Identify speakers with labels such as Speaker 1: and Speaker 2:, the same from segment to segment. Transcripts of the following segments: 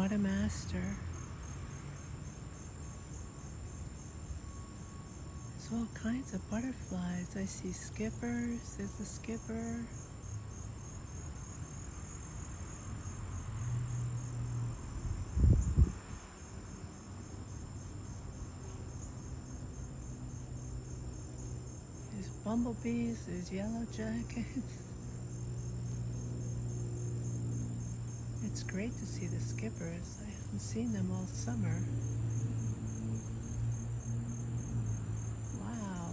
Speaker 1: What a master. There's all kinds of butterflies. I see skippers. There's a skipper. There's bumblebees. There's yellow jackets. It's great to see the skippers. I haven't seen them all summer. Wow.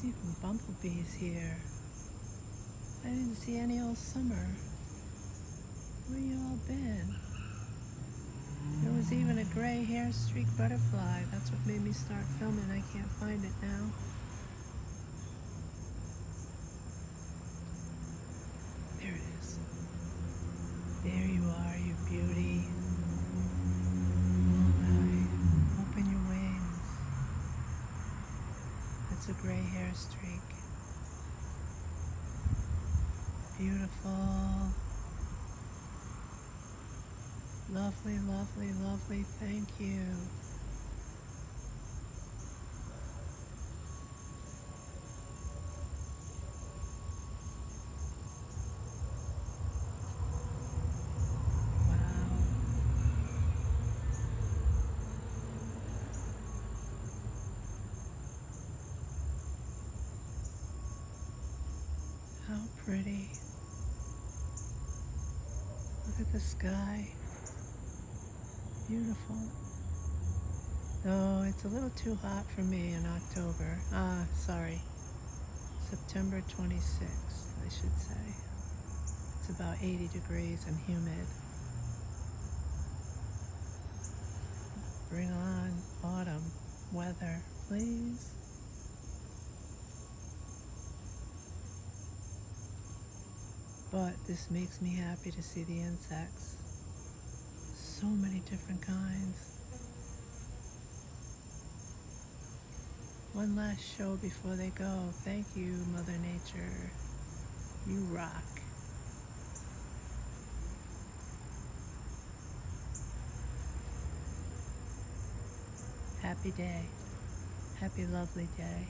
Speaker 1: There's even bumblebees here. I didn't see any all summer. Where you all been? There was even a gray hair-streaked butterfly. That's what made me start filming. I can't find it now. There it is. There you are, you beauty. Open your wings. That's a gray hair streak. Beautiful. Lovely, lovely, lovely. Thank you. How pretty. Look at the sky. Beautiful. Oh, it's a little too hot for me in October. Sorry. September 26th, I should say. It's about 80 degrees and humid. Bring on autumn weather, please. But this makes me happy to see the insects. So many different kinds. One last show before they go. Thank you, Mother Nature. You rock. Happy day. Happy lovely day.